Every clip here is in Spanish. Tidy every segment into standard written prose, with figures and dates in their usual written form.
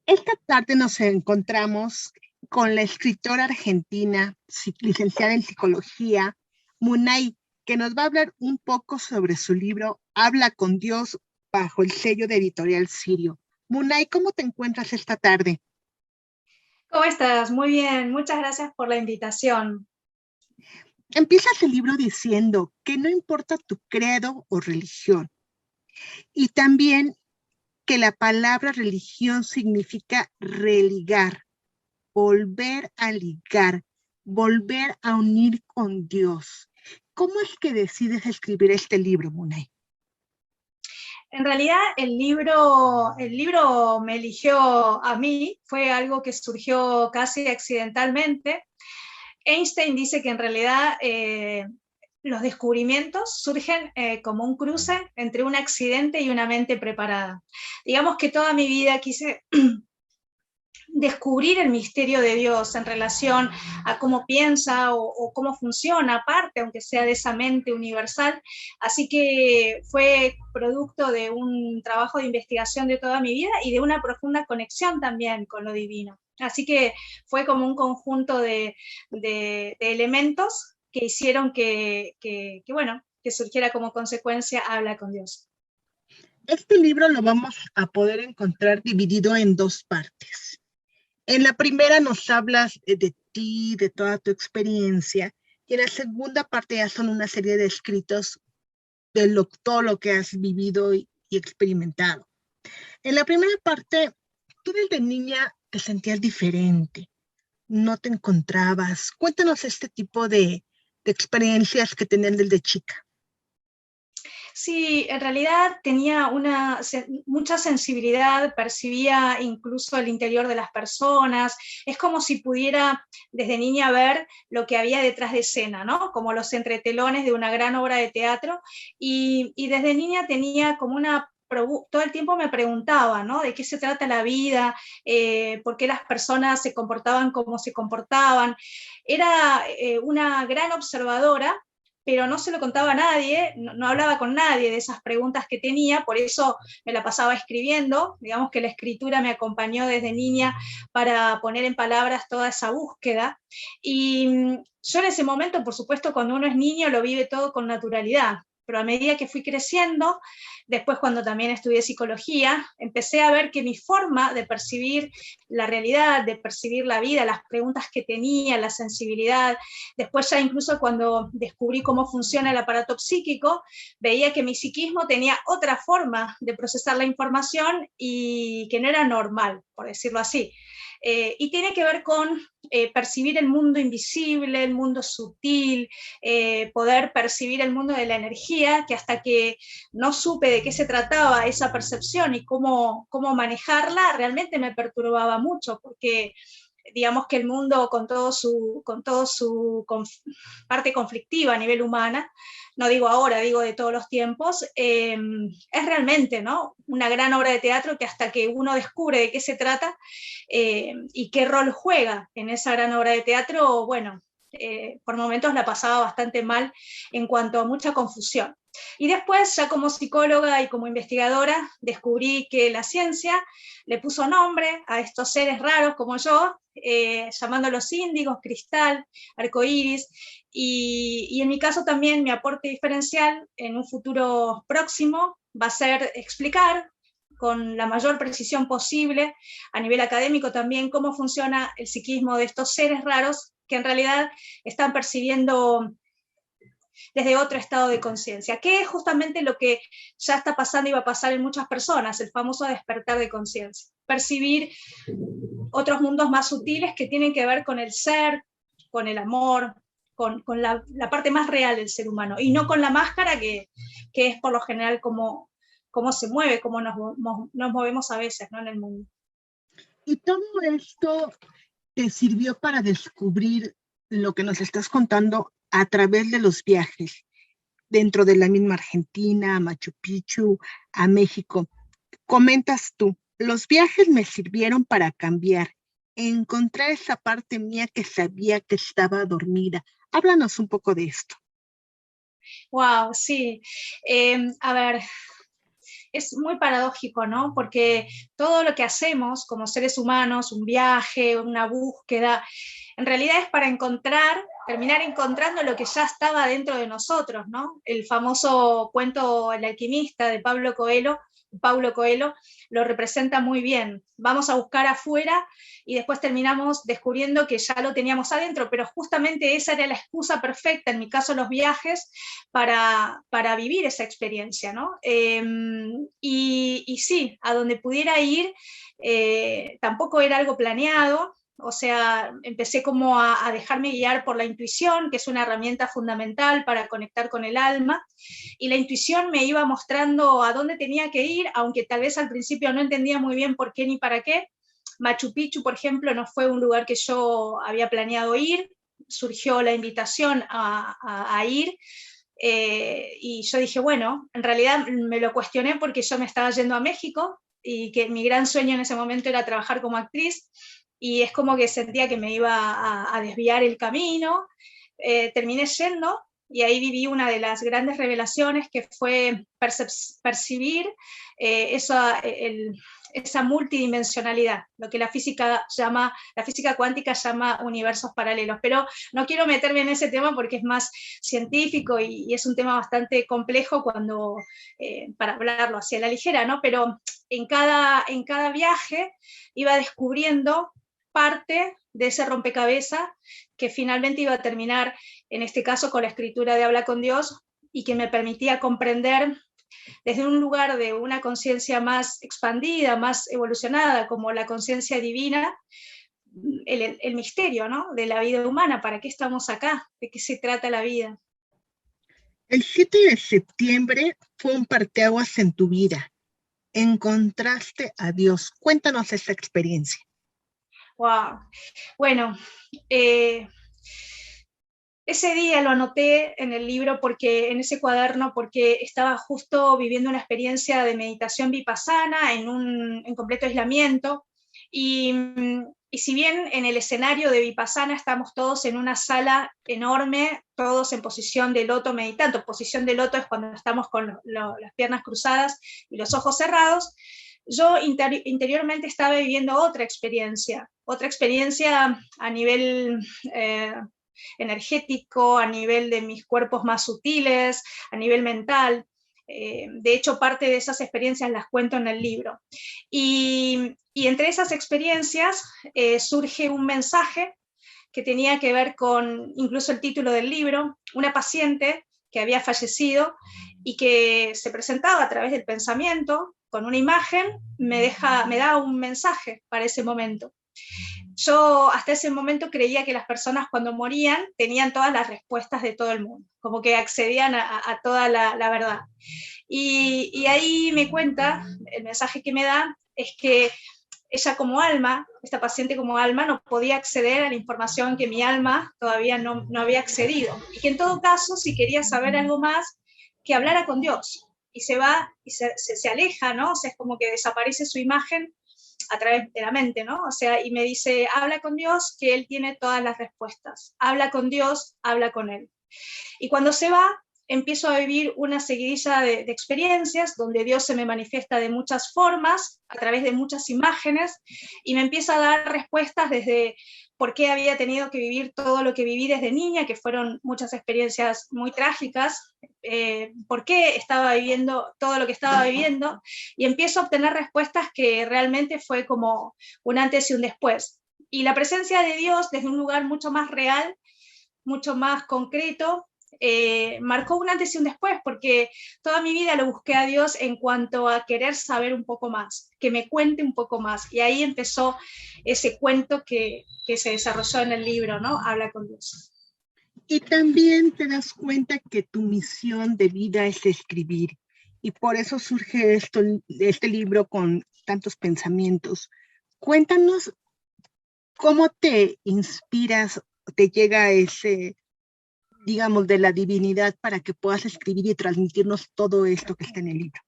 Esta tarde nos encontramos con la escritora argentina, licenciada en psicología, Munay, que nos va a hablar un poco sobre su libro Habla con Dios bajo el sello de Editorial Sirio. Munay, ¿cómo te encuentras esta tarde? ¿Cómo estás? Muy bien, muchas gracias por la invitación. Empiezas el libro diciendo que no importa tu credo o religión, y también que la palabra religión significa religar, volver a ligar, volver a unir con Dios. ¿Cómo es que decides escribir este libro, Munay? En realidad el libro me eligió a mí, fue algo que surgió casi accidentalmente. Einstein dice que en realidad los descubrimientos surgen como un cruce entre un accidente y una mente preparada. Digamos que toda mi vida quise descubrir el misterio de Dios en relación a cómo piensa o cómo funciona, aparte, aunque sea de esa mente universal. Así que fue producto de un trabajo de investigación de toda mi vida y de una profunda conexión también con lo divino. Así que fue como un conjunto de elementos que hicieron bueno, que surgiera como consecuencia Habla con Dios. Este libro lo vamos a poder encontrar dividido en dos partes. En la primera nos hablas de ti, de toda tu experiencia, y en la segunda parte ya son una serie de escritos de todo lo que has vivido y experimentado. En la primera parte, tú desde niña te sentías diferente, no te encontrabas. Cuéntanos este tipo de experiencias que tenías desde chica. Sí, en realidad tenía mucha sensibilidad, percibía incluso el interior de las personas, es como si pudiera desde niña ver lo que había detrás de escena, ¿no? Como los entretelones de una gran obra de teatro, y desde niña tenía como todo el tiempo me preguntaba, ¿no? ¿De qué se trata la vida? ¿Por qué las personas se comportaban como se comportaban? Era una gran observadora, pero no se lo contaba a nadie, no hablaba con nadie de esas preguntas que tenía, por eso me la pasaba escribiendo. Digamos que la escritura me acompañó desde niña para poner en palabras toda esa búsqueda. Y yo en ese momento, por supuesto, cuando uno es niño, lo vive todo con naturalidad, pero a medida que fui creciendo, después cuando también estudié psicología, empecé a ver que mi forma de percibir la realidad, de percibir la vida, las preguntas que tenía, la sensibilidad, después ya incluso cuando descubrí cómo funciona el aparato psíquico, veía que mi psiquismo tenía otra forma de procesar la información y que no era normal, por decirlo así. Y tiene que ver con percibir el mundo invisible, el mundo sutil, poder percibir el mundo de la energía, que hasta que no supe de qué se trataba esa percepción y cómo manejarla, realmente me perturbaba mucho, porque digamos que el mundo con todo su parte conflictiva a nivel humana, no digo ahora, digo de todos los tiempos, es realmente, ¿no?, una gran obra de teatro que hasta que uno descubre de qué se trata y qué rol juega en esa gran obra de teatro, bueno, por momentos la pasaba bastante mal en cuanto a mucha confusión. Y después, ya como psicóloga y como investigadora, descubrí que la ciencia le puso nombre a estos seres raros como yo, llamándolos índigos, cristal, arcoíris, y en mi caso también mi aporte diferencial en un futuro próximo va a ser explicar con la mayor precisión posible, a nivel académico también, cómo funciona el psiquismo de estos seres raros que en realidad están percibiendo desde otro estado de conciencia, que es justamente lo que ya está pasando y va a pasar en muchas personas, el famoso despertar de conciencia, percibir otros mundos más sutiles que tienen que ver con el ser, con el amor, con la parte más real del ser humano, y no con la máscara que es por lo general cómo se mueve, cómo nos movemos a veces, ¿no?, en el mundo. Y todo esto te sirvió para descubrir lo que nos estás contando a través de los viajes dentro de la misma Argentina, a Machu Picchu, a México. Comentas tú, los viajes me sirvieron para cambiar, encontrar esa parte mía que sabía que estaba dormida. Háblanos un poco de esto. Wow, sí. A ver, es muy paradójico, ¿no? Porque todo lo que hacemos como seres humanos, un viaje, una búsqueda, en realidad es para terminar encontrando lo que ya estaba dentro de nosotros, ¿no? El famoso cuento El alquimista de Paulo Coelho lo representa muy bien. Vamos a buscar afuera y después terminamos descubriendo que ya lo teníamos adentro, pero justamente esa era la excusa perfecta, en mi caso los viajes, para vivir esa experiencia, ¿no? Y sí, a donde pudiera ir, tampoco era algo planeado. O sea, empecé como a dejarme guiar por la intuición, que es una herramienta fundamental para conectar con el alma, y la intuición me iba mostrando a dónde tenía que ir, aunque tal vez al principio no entendía muy bien por qué ni para qué. Machu Picchu, por ejemplo, no fue un lugar que yo había planeado ir, surgió la invitación a ir, y yo dije, bueno, en realidad me lo cuestioné porque yo me estaba yendo a México, y que mi gran sueño en ese momento era trabajar como actriz, y es como que sentía que me iba a desviar el camino. Terminé yendo, y ahí viví una de las grandes revelaciones, que fue percibir esa multidimensionalidad, lo que la física cuántica llama universos paralelos. Pero no quiero meterme en ese tema porque es más científico y es un tema bastante complejo para hablarlo hacia la ligera, ¿no? Pero en cada viaje iba descubriendo parte de ese rompecabezas que finalmente iba a terminar, en este caso, con la escritura de Habla con Dios, y que me permitía comprender desde un lugar de una conciencia más expandida, más evolucionada, como la conciencia divina, el misterio, ¿no?, de la vida humana. ¿Para qué estamos acá? ¿De qué se trata la vida? El 7 de septiembre fue un parteaguas en tu vida. Encontraste a Dios. Cuéntanos esta experiencia. Wow. Bueno, ese día lo anoté en el libro, en ese cuaderno, porque estaba justo viviendo una experiencia de meditación vipassana en completo aislamiento. Y si bien en el escenario de vipassana estamos todos en una sala enorme, todos en posición de loto meditando. Posición de loto es cuando estamos con las piernas cruzadas y los ojos cerrados. Yo interiormente estaba viviendo otra experiencia a nivel energético, a nivel de mis cuerpos más sutiles, a nivel mental. De hecho, parte de esas experiencias las cuento en el libro. Y entre esas experiencias surge un mensaje que tenía que ver con, incluso el título del libro, una paciente que había fallecido y que se presentaba a través del pensamiento, con una imagen, me da un mensaje para ese momento. Yo hasta ese momento creía que las personas cuando morían tenían todas las respuestas de todo el mundo, como que accedían a toda la verdad. Y ahí me cuenta, el mensaje que me da es que ella como alma, esta paciente como alma, no podía acceder a la información que mi alma todavía no había accedido. Y que en todo caso, si quería saber algo más, que hablara con Dios. Y se va y se aleja, ¿no? O sea, es como que desaparece su imagen a través de la mente, ¿no? O sea, y me dice, habla con Dios, que Él tiene todas las respuestas. Habla con Dios, habla con Él. Y cuando se va, empiezo a vivir una seguidilla de experiencias donde Dios se me manifiesta de muchas formas, a través de muchas imágenes, y me empieza a dar respuestas desde por qué había tenido que vivir todo lo que viví desde niña, que fueron muchas experiencias muy trágicas, por qué estaba viviendo todo lo que estaba viviendo, y empiezo a obtener respuestas que realmente fue como un antes y un después. Y la presencia de Dios desde un lugar mucho más real, mucho más concreto, marcó un antes y un después, porque toda mi vida lo busqué a Dios en cuanto a querer saber un poco más, que me cuente un poco más, y ahí empezó ese cuento que se desarrolló en el libro, ¿no? Habla con Dios. Y también te das cuenta que tu misión de vida es escribir, y por eso surge este libro con tantos pensamientos. Cuéntanos cómo te inspiras, te llega ese, digamos, de la divinidad para que puedas escribir y transmitirnos todo esto que está en el libro.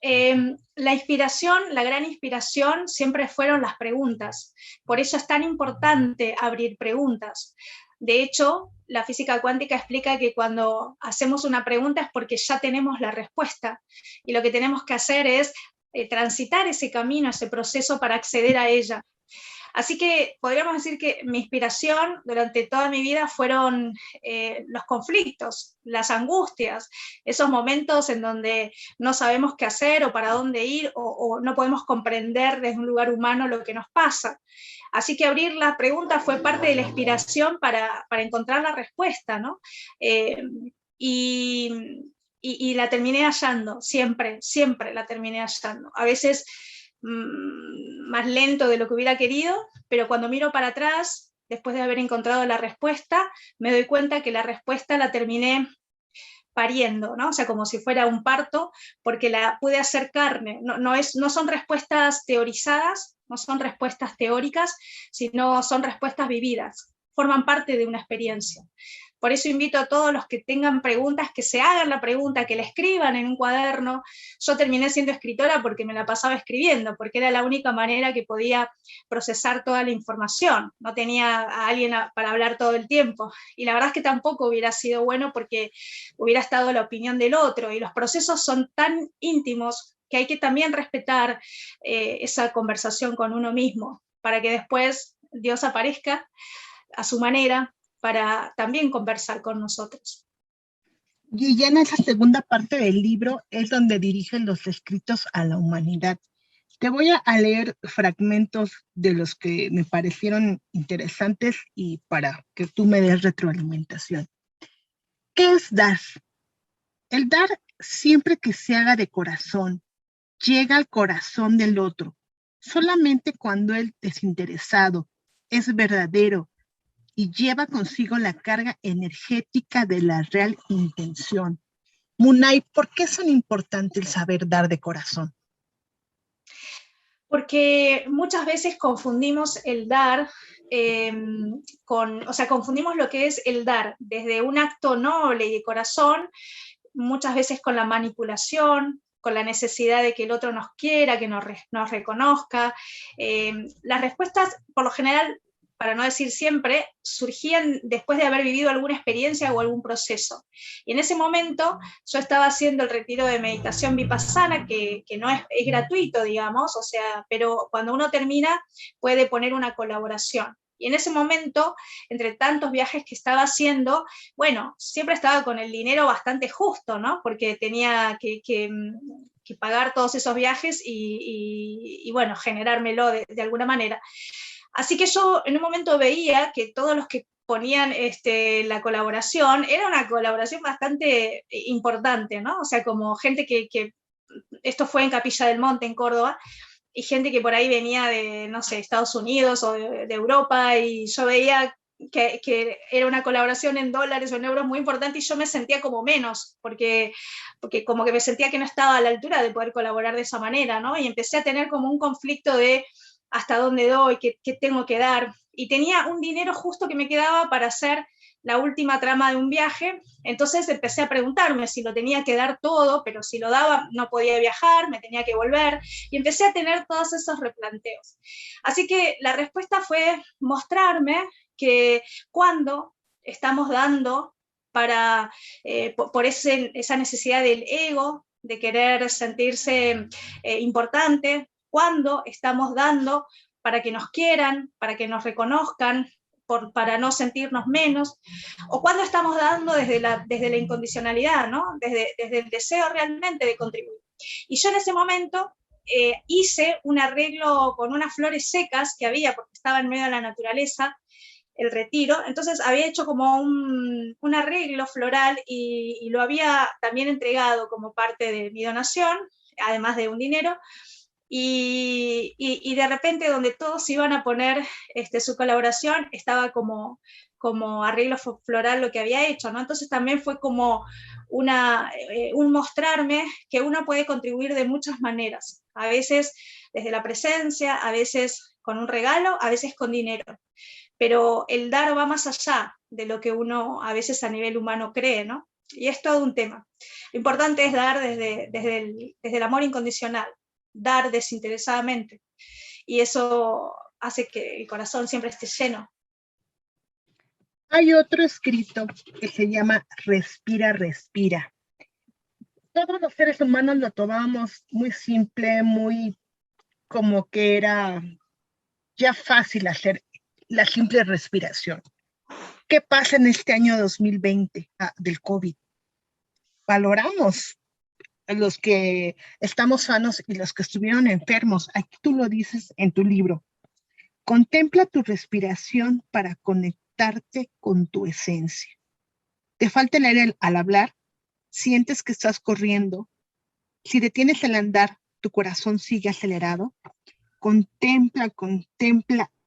La inspiración, la gran inspiración siempre fueron las preguntas. Por eso es tan importante abrir preguntas. De hecho, la física cuántica explica que cuando hacemos una pregunta es porque ya tenemos la respuesta y lo que tenemos que hacer es transitar ese camino, ese proceso para acceder a ella. Así que podríamos decir que mi inspiración durante toda mi vida fueron los conflictos, las angustias, esos momentos en donde no sabemos qué hacer o para dónde ir o no podemos comprender desde un lugar humano lo que nos pasa. Así que abrir la pregunta fue parte de la inspiración para encontrar la respuesta, ¿no? Y la terminé hallando, siempre, siempre la terminé hallando. A veces más lento de lo que hubiera querido, pero cuando miro para atrás, después de haber encontrado la respuesta, me doy cuenta que la respuesta la terminé pariendo, ¿no? O sea, como si fuera un parto, porque la pude hacer carne. No son respuestas teorizadas, no son respuestas teóricas, sino son respuestas vividas, forman parte de una experiencia. Por eso invito a todos los que tengan preguntas, que se hagan la pregunta, que la escriban en un cuaderno. Yo terminé siendo escritora porque me la pasaba escribiendo, porque era la única manera que podía procesar toda la información. No tenía a alguien para hablar todo el tiempo. Y la verdad es que tampoco hubiera sido bueno porque hubiera estado la opinión del otro. Y los procesos son tan íntimos que hay que también respetar esa conversación con uno mismo, para que después Dios aparezca a su manera, para también conversar con nosotros. Y ya en esa segunda parte del libro es donde dirigen los escritos a la humanidad. Te voy a leer fragmentos de los que me parecieron interesantes y para que tú me des retroalimentación. ¿Qué es dar? El dar, siempre que se haga de corazón, llega al corazón del otro, solamente cuando el desinteresado es verdadero y lleva consigo la carga energética de la real intención. Munay, ¿por qué es tan importante el saber dar de corazón? Porque muchas veces confundimos el dar confundimos lo que es el dar desde un acto noble y de corazón, muchas veces con la manipulación, con la necesidad de que el otro nos quiera, que nos reconozca. Las respuestas, por lo general, para no decir siempre, surgían después de haber vivido alguna experiencia o algún proceso. Y en ese momento yo estaba haciendo el retiro de meditación vipassana, que no es gratuito, digamos, o sea, pero cuando uno termina puede poner una colaboración. Y en ese momento, entre tantos viajes que estaba haciendo, bueno, siempre estaba con el dinero bastante justo, ¿no? Porque tenía que pagar todos esos viajes y bueno, generármelo de alguna manera. Así que yo en un momento veía que todos los que ponían la colaboración, era una colaboración bastante importante, ¿no? O sea, como gente que esto fue en Capilla del Monte, en Córdoba, y gente que por ahí venía de, no sé, Estados Unidos o de Europa, y yo veía que era una colaboración en dólares o en euros muy importante, y yo me sentía como menos, porque como que me sentía que no estaba a la altura de poder colaborar de esa manera, ¿no? Y empecé a tener como un conflicto de hasta dónde doy, qué tengo que dar, y tenía un dinero justo que me quedaba para hacer la última trama de un viaje, entonces empecé a preguntarme si lo tenía que dar todo, pero si lo daba no podía viajar, me tenía que volver, y empecé a tener todos esos replanteos. Así que la respuesta fue mostrarme que cuando estamos dando para, por esa necesidad del ego, de querer sentirse importante, cuando estamos dando para que nos quieran, para que nos reconozcan, para no sentirnos menos, o cuando estamos dando desde la incondicionalidad, ¿no? Desde el deseo realmente de contribuir. Y yo en ese momento hice un arreglo con unas flores secas que había, porque estaba en medio de la naturaleza, el retiro, entonces había hecho como un arreglo floral y lo había también entregado como parte de mi donación, además de un dinero, y de repente donde todos iban a poner su colaboración, estaba como arreglo floral lo que había hecho, ¿no? Entonces también fue como un mostrarme que uno puede contribuir de muchas maneras, a veces desde la presencia, a veces con un regalo, a veces con dinero, pero el dar va más allá de lo que uno a veces a nivel humano cree, ¿no? Y es todo un tema. Lo importante es dar desde el amor incondicional, dar desinteresadamente. Y eso hace que el corazón siempre esté lleno. Hay otro escrito que se llama Respira, respira. Todos los seres humanos lo tomamos muy simple, muy como que era ya fácil hacer la simple respiración. ¿Qué pasa en este año 2020 del COVID? Valoramos a los que estamos sanos y los que estuvieron enfermos. Aquí tú lo dices en tu libro. Contempla tu respiración para conectarte con tu esencia. Te falta el aire al hablar, sientes que estás corriendo. Si detienes el andar, tu corazón sigue acelerado. Contempla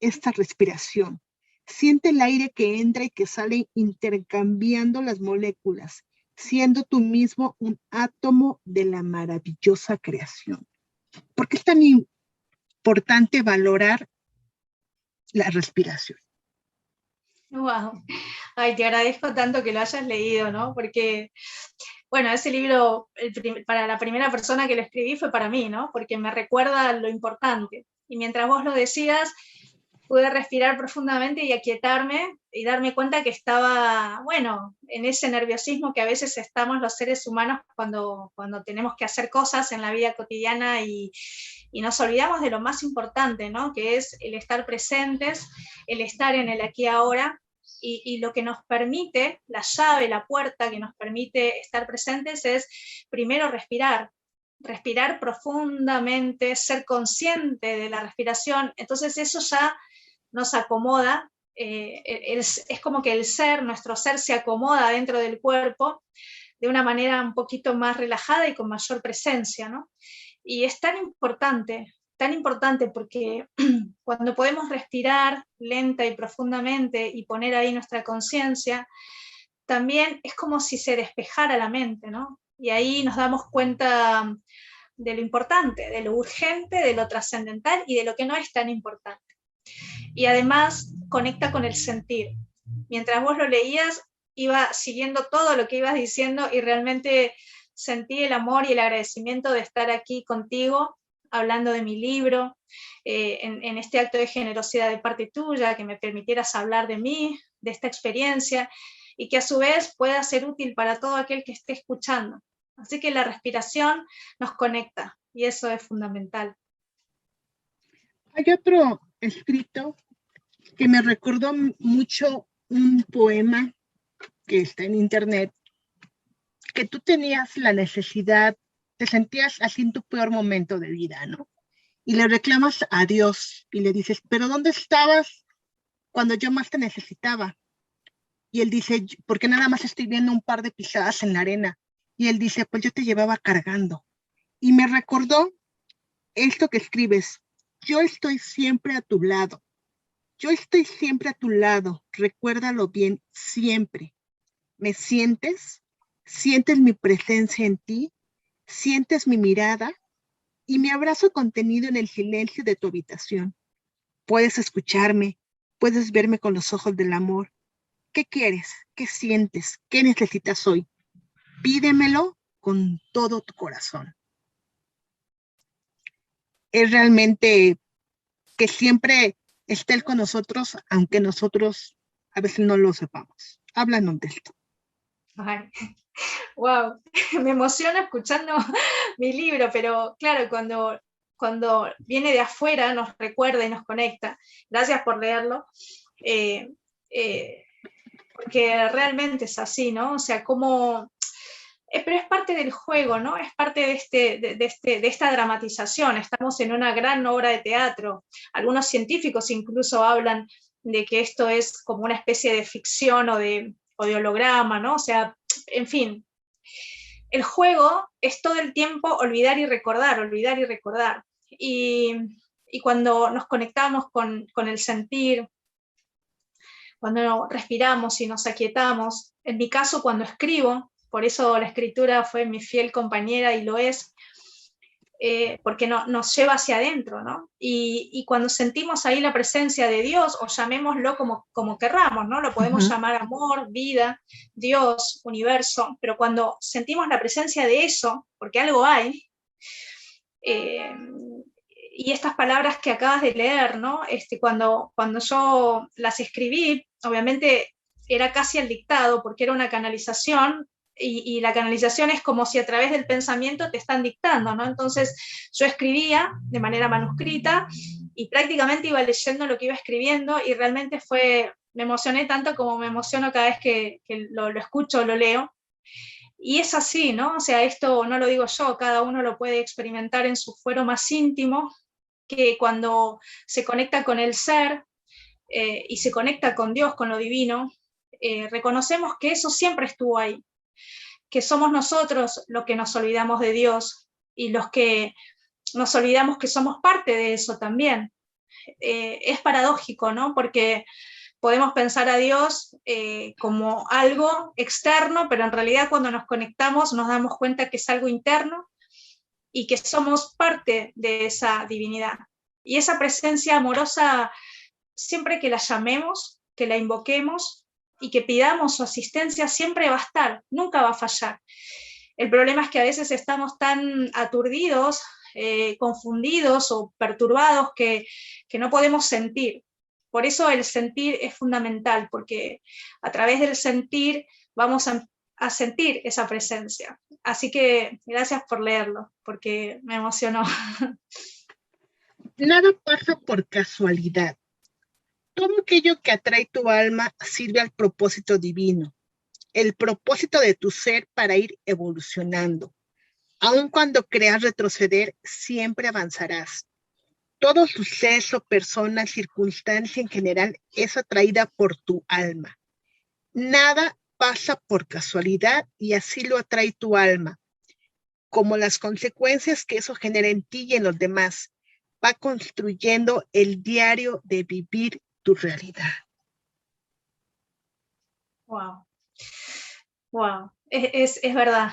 esta respiración. Siente el aire que entra y que sale intercambiando las moléculas, siendo tú mismo un átomo de la maravillosa creación. ¿Por qué es tan importante valorar la respiración? Wow. Ay, te agradezco tanto que lo hayas leído, ¿no? Porque, bueno, ese libro, para la primera persona que lo escribí fue para mí, ¿no? Porque me recuerda lo importante. Y mientras vos lo decías, pude respirar profundamente y aquietarme y darme cuenta que estaba, bueno, en ese nerviosismo que a veces estamos los seres humanos cuando tenemos que hacer cosas en la vida cotidiana y nos olvidamos de lo más importante, ¿no? Que es el estar presentes, el estar en el aquí y ahora, y lo que nos permite, la llave, la puerta que nos permite estar presentes es primero respirar profundamente, ser consciente de la respiración. Entonces eso ya nos acomoda, es como que nuestro ser se acomoda dentro del cuerpo de una manera un poquito más relajada y con mayor presencia, ¿no? Y es tan importante porque cuando podemos respirar lenta y profundamente y poner ahí nuestra conciencia, también es como si se despejara la mente, ¿no? Y ahí nos damos cuenta de lo importante, de lo urgente, de lo trascendental y de lo que no es tan importante. Y además conecta con el sentir. Mientras vos lo leías, iba siguiendo todo lo que ibas diciendo y realmente sentí el amor y el agradecimiento de estar aquí contigo, hablando de mi libro, en este acto de generosidad de parte tuya, que me permitieras hablar de mí, de esta experiencia, y que a su vez pueda ser útil para todo aquel que esté escuchando. Así que la respiración nos conecta, y eso es fundamental. Hay otro escrito que me recordó mucho un poema que está en internet, que tú tenías la necesidad, te sentías así en tu peor momento de vida, ¿no? Y le reclamas a Dios y le dices, pero ¿dónde estabas cuando yo más te necesitaba? Y él dice, porque nada más estoy viendo un par de pisadas en la arena. Y él dice, pues yo te llevaba cargando. Y me recordó esto que escribes, yo estoy siempre a tu lado. Yo estoy siempre a tu lado, recuérdalo bien, siempre. ¿Me sientes? ¿Sientes mi presencia en ti? ¿Sientes mi mirada? Y mi abrazo contenido en el silencio de tu habitación. Puedes escucharme, puedes verme con los ojos del amor. ¿Qué quieres? ¿Qué sientes? ¿Qué necesitas hoy? Pídemelo con todo tu corazón. Es realmente que siempre esté Él con nosotros, aunque nosotros a veces no lo sepamos. Háblanos de esto. Ay, wow, me emociona escuchando mi libro, pero claro, cuando viene de afuera nos recuerda y nos conecta. Gracias por leerlo, porque realmente es así, ¿no? O sea, como pero es parte del juego, ¿no? Es parte de esta dramatización. Estamos en una gran obra de teatro. Algunos científicos incluso hablan de que esto es como una especie de ficción o de holograma, ¿no? O sea, en fin, el juego es todo el tiempo olvidar y recordar, olvidar y recordar. Y cuando nos conectamos con el sentir, cuando respiramos y nos aquietamos, en mi caso cuando escribo, por eso la escritura fue mi fiel compañera y lo es, porque nos lleva hacia adentro, ¿no? Y cuando sentimos ahí la presencia de Dios, o llamémoslo como querramos, ¿no? Lo podemos llamar amor, vida, Dios, universo, pero cuando sentimos la presencia de eso, porque algo hay, y estas palabras que acabas de leer, ¿no? Cuando yo las escribí, obviamente era casi el dictado, porque era una canalización, y la canalización es como si a través del pensamiento te están dictando, ¿no? Entonces yo escribía de manera manuscrita y prácticamente iba leyendo lo que iba escribiendo, y realmente me emocioné tanto como me emociono cada vez que lo escucho o lo leo. Y es así, ¿no? O sea, esto no lo digo yo, cada uno lo puede experimentar en su fuero más íntimo, que cuando se conecta con el ser y se conecta con Dios, con lo divino, reconocemos que eso siempre estuvo ahí, que somos nosotros los que nos olvidamos de Dios y los que nos olvidamos que somos parte de eso también. Es paradójico, ¿no? Porque podemos pensar a Dios como algo externo, pero en realidad cuando nos conectamos nos damos cuenta que es algo interno y que somos parte de esa divinidad. Y esa presencia amorosa, siempre que la llamemos, que la invoquemos y que pidamos su asistencia, siempre va a estar, nunca va a fallar. El problema es que a veces estamos tan aturdidos, confundidos o perturbados que no podemos sentir. Por eso el sentir es fundamental, porque a través del sentir vamos a sentir esa presencia. Así que gracias por leerlo, porque me emocionó. Nada pasa por casualidad. Todo aquello que atrae tu alma sirve al propósito divino, el propósito de tu ser para ir evolucionando. Aun cuando creas retroceder, siempre avanzarás. Todo suceso, persona, circunstancia en general es atraída por tu alma. Nada pasa por casualidad y así lo atrae tu alma, como las consecuencias que eso genera en ti y en los demás. Va construyendo el diario de vivir tu realidad. Wow, wow, es verdad.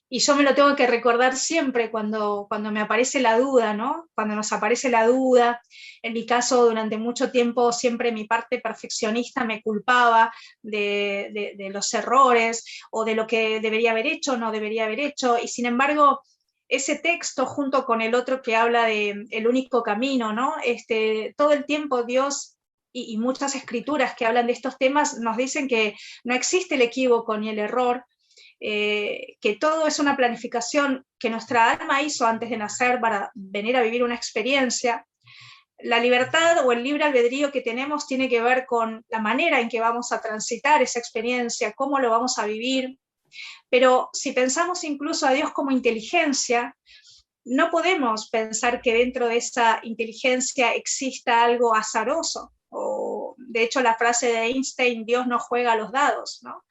Y yo me lo tengo que recordar siempre cuando me aparece la duda, ¿no? Cuando nos aparece la duda. En mi caso, durante mucho tiempo, siempre mi parte perfeccionista me culpaba de los errores o de lo que debería haber hecho o no debería haber hecho. Y sin embargo, ese texto, junto con el otro que habla de el único camino, ¿no? Todo el tiempo Dios y muchas escrituras que hablan de estos temas nos dicen que no existe el equívoco ni el error, que todo es una planificación que nuestra alma hizo antes de nacer para venir a vivir una experiencia. La libertad o el libre albedrío que tenemos tiene que ver con la manera en que vamos a transitar esa experiencia, cómo lo vamos a vivir. Pero si pensamos incluso a Dios como inteligencia, no podemos pensar que dentro de esa inteligencia exista algo azaroso. O, de hecho, la frase de Einstein, Dios no juega a los dados, ¿no?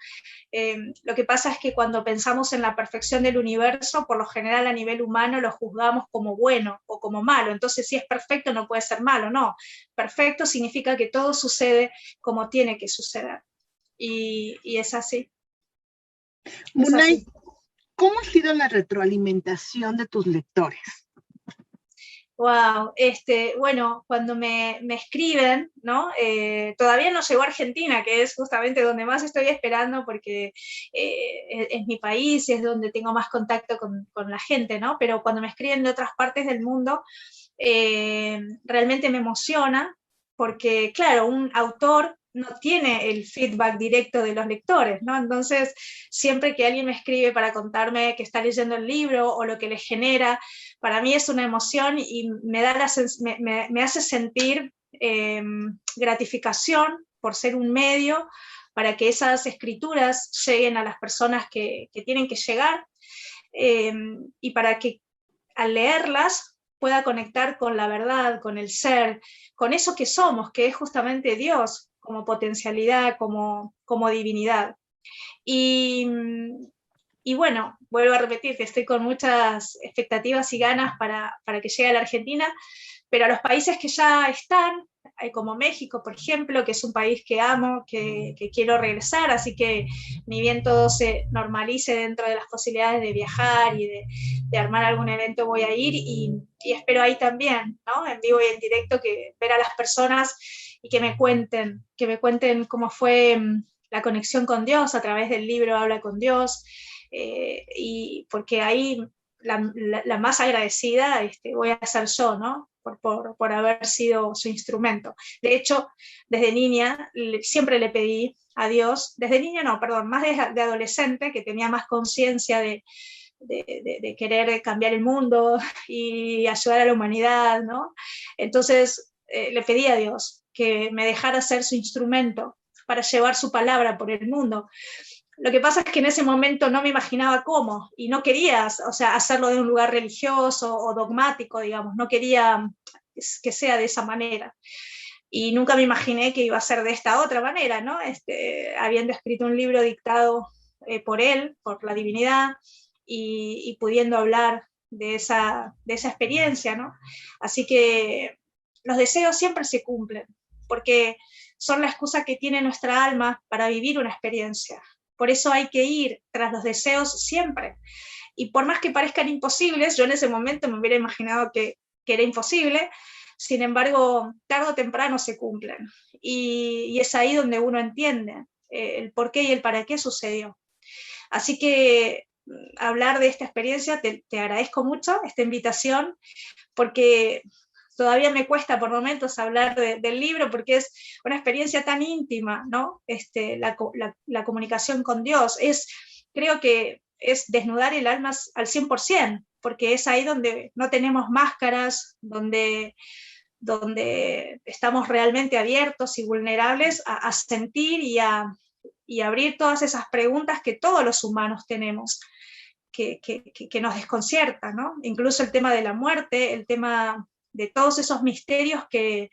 Lo que pasa es que cuando pensamos en la perfección del universo, por lo general a nivel humano lo juzgamos como bueno o como malo. Entonces, si es perfecto, no puede ser malo. No, perfecto significa que todo sucede como tiene que suceder. Y es así. Munay, ¿cómo ha sido la retroalimentación de tus lectores? Wow, bueno, cuando me escriben, ¿no? Todavía no llegó a Argentina, que es justamente donde más estoy esperando, porque es mi país y es donde tengo más contacto con la gente, ¿no? Pero cuando me escriben de otras partes del mundo, realmente me emociona, porque claro, un autor no tiene el feedback directo de los lectores, ¿no? Entonces, siempre que alguien me escribe para contarme que está leyendo el libro o lo que le genera, para mí es una emoción y me hace sentir gratificación por ser un medio para que esas escrituras lleguen a las personas que tienen que llegar, y para que al leerlas pueda conectar con la verdad, con el ser, con eso que somos, que es justamente Dios, como potencialidad, como divinidad. Y, y bueno, vuelvo a repetir que estoy con muchas expectativas y ganas para que llegue a la Argentina, pero a los países que ya están, como México, por ejemplo, que es un país que amo, que quiero regresar, así que ni bien todo se normalice dentro de las posibilidades de viajar y de armar algún evento, voy a ir y espero ahí también, ¿no? En vivo y en directo, que ver a las personas y que me cuenten cómo fue la conexión con Dios a través del libro Habla con Dios, y porque ahí la más agradecida voy a ser yo, ¿no? Por haber sido su instrumento. De hecho, desde niña siempre le pedí a Dios, desde niña no, perdón, más de adolescente, que tenía más conciencia de querer cambiar el mundo y ayudar a la humanidad, ¿no? Entonces le pedí a Dios que me dejara ser su instrumento para llevar su palabra por el mundo. Lo que pasa es que en ese momento no me imaginaba cómo, y no quería, o sea, hacerlo de un lugar religioso o dogmático, digamos, no quería que sea de esa manera. Y nunca me imaginé que iba a ser de esta otra manera, ¿no? Habiendo escrito un libro dictado por él, por la divinidad, y pudiendo hablar de esa experiencia, ¿no? Así que los deseos siempre se cumplen, porque son la excusa que tiene nuestra alma para vivir una experiencia. Por eso hay que ir tras los deseos siempre. Y por más que parezcan imposibles, yo en ese momento me hubiera imaginado que era imposible, sin embargo, tarde o temprano se cumplen. Y es ahí donde uno entiende el por qué y el para qué sucedió. Así que hablar de esta experiencia, te agradezco mucho esta invitación, porque todavía me cuesta por momentos hablar del libro, porque es una experiencia tan íntima, ¿no? La comunicación con Dios. Creo que es desnudar el alma al 100%, porque es ahí donde no tenemos máscaras, donde estamos realmente abiertos y vulnerables a sentir y abrir todas esas preguntas que todos los humanos tenemos, que nos desconciertan, ¿no? Incluso el tema de la muerte, el tema de todos esos misterios que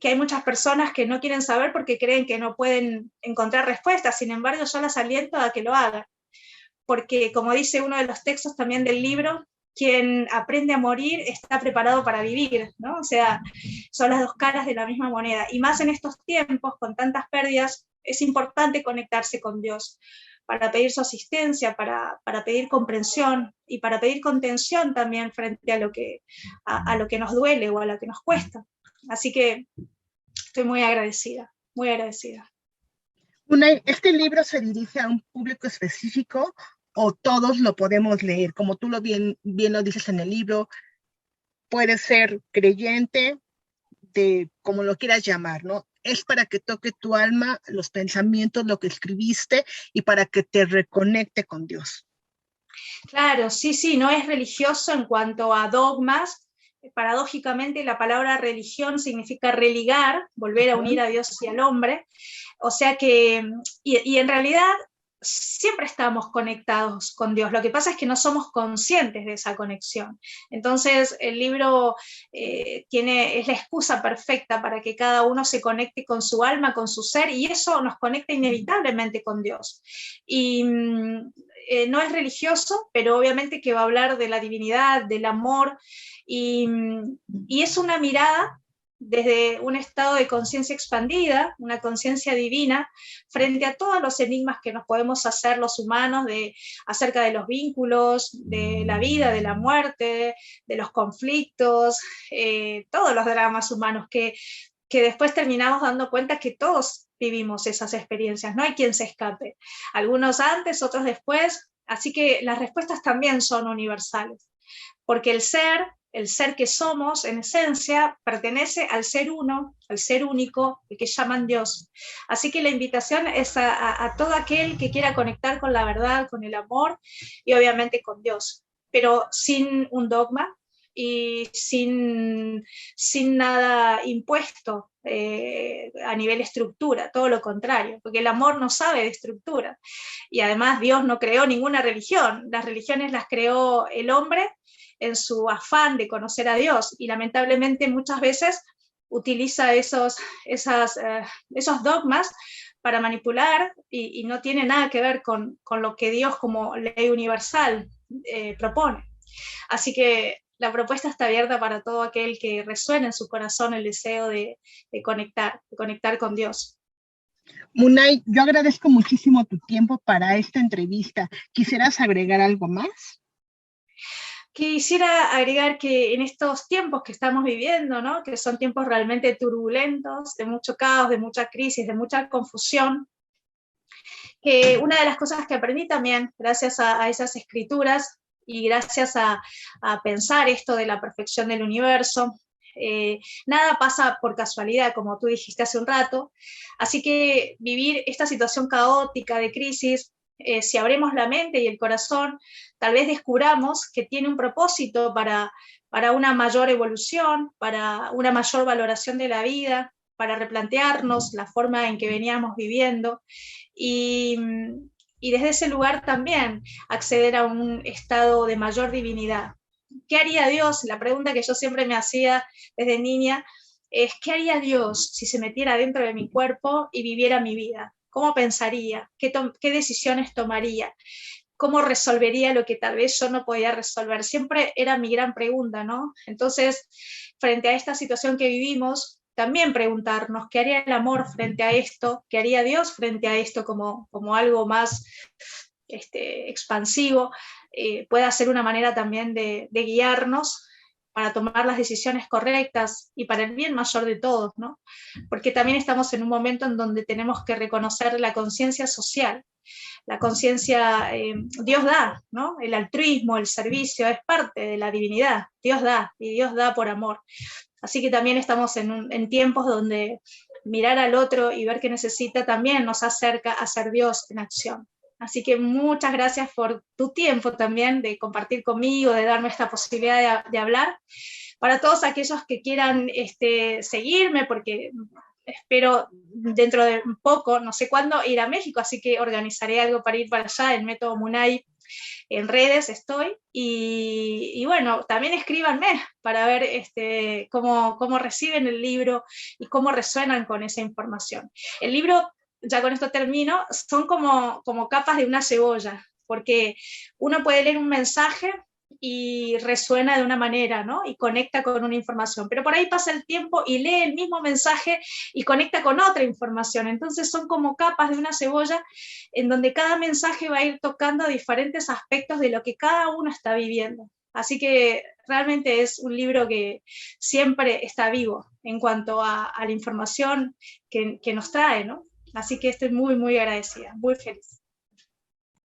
hay muchas personas que no quieren saber porque creen que no pueden encontrar respuestas. Sin embargo, yo las aliento a que lo hagan, porque como dice uno de los textos también del libro, quien aprende a morir está preparado para vivir, ¿no? O sea, son las dos caras de la misma moneda. Y más en estos tiempos, con tantas pérdidas, es importante conectarse con Dios para pedir su asistencia, para pedir comprensión y para pedir contención también frente a lo que nos duele o a lo que nos cuesta. Así que estoy muy agradecida, muy agradecida. ¿Este libro se dirige a un público específico o todos lo podemos leer? Como tú bien lo dices en el libro, puede ser creyente, como lo quieras llamar, ¿no? Es para que toque tu alma, los pensamientos, lo que escribiste y para que te reconecte con Dios. Claro, sí, no es religioso en cuanto a dogmas. Paradójicamente, la palabra religión significa religar, volver a unir a Dios y al hombre. O sea que, y en realidad, siempre estamos conectados con Dios. Lo que pasa es que no somos conscientes de esa conexión. Entonces, el libro es la excusa perfecta para que cada uno se conecte con su alma, con su ser, y eso nos conecta inevitablemente con Dios. Y no es religioso, pero obviamente que va a hablar de la divinidad, del amor, y es una mirada desde un estado de conciencia expandida, una conciencia divina, frente a todos los enigmas que nos podemos hacer los humanos acerca de los vínculos, de la vida, de la muerte, de los conflictos, todos los dramas humanos que después terminamos dando cuenta que todos vivimos esas experiencias, no hay quien se escape. Algunos antes, otros después, así que las respuestas también son universales, porque el ser que somos, en esencia, pertenece al ser uno, al ser único, el que llaman Dios. Así que la invitación es a todo aquel que quiera conectar con la verdad, con el amor y obviamente con Dios, pero sin un dogma y sin nada impuesto a nivel estructura, todo lo contrario, porque el amor no sabe de estructura. Y además Dios no creó ninguna religión, las religiones las creó el hombre en su afán de conocer a Dios, y lamentablemente muchas veces utiliza esos dogmas para manipular y no tiene nada que ver con lo que Dios como ley universal propone. Así que la propuesta está abierta para todo aquel que resuene en su corazón el deseo de conectar con Dios. Munay, yo agradezco muchísimo tu tiempo para esta entrevista. ¿Quisieras agregar algo más? Quisiera agregar que en estos tiempos que estamos viviendo, ¿no? Que son tiempos realmente turbulentos, de mucho caos, de mucha crisis, de mucha confusión, que una de las cosas que aprendí también, gracias a esas escrituras y gracias a pensar esto de la perfección del universo, nada pasa por casualidad, como tú dijiste hace un rato, así que vivir esta situación caótica de crisis, si abrimos la mente y el corazón, tal vez descubramos que tiene un propósito para una mayor evolución, para una mayor valoración de la vida, para replantearnos la forma en que veníamos viviendo y, y desde ese lugar también acceder a un estado de mayor divinidad. ¿Qué haría Dios? La pregunta que yo siempre me hacía desde niña es, ¿qué haría Dios si se metiera dentro de mi cuerpo y viviera mi vida? ¿Cómo pensaría? ¿Qué decisiones tomaría? ¿Cómo resolvería lo que tal vez yo no podía resolver? Siempre era mi gran pregunta, ¿no? Entonces, frente a esta situación que vivimos, también preguntarnos qué haría el amor frente a esto, qué haría Dios frente a esto como algo más expansivo, pueda ser una manera también de guiarnos para tomar las decisiones correctas y para el bien mayor de todos, ¿no? Porque también estamos en un momento en donde tenemos que reconocer la conciencia social. La conciencia, Dios da, ¿no? El altruismo, el servicio, es parte de la divinidad. Dios da, y Dios da por amor. Así que también estamos en tiempos donde mirar al otro y ver qué necesita también nos acerca a ser Dios en acción. Así que muchas gracias por tu tiempo también de compartir conmigo, de darme esta posibilidad de hablar. Para todos aquellos que quieran seguirme, porque espero dentro de un poco, no sé cuándo, ir a México, así que organizaré algo para ir para allá, el método Munay. En redes estoy, y bueno, también escríbanme para ver cómo reciben el libro y cómo resuenan con esa información. El libro, ya con esto termino, son como capas de una cebolla, porque uno puede leer un mensaje y resuena de una manera, ¿no? Y conecta con una información, pero por ahí pasa el tiempo y lee el mismo mensaje y conecta con otra información, entonces son como capas de una cebolla en donde cada mensaje va a ir tocando diferentes aspectos de lo que cada uno está viviendo. Así que realmente es un libro que siempre está vivo en cuanto a la información que nos trae, ¿no? Así que estoy muy, muy agradecida, muy feliz.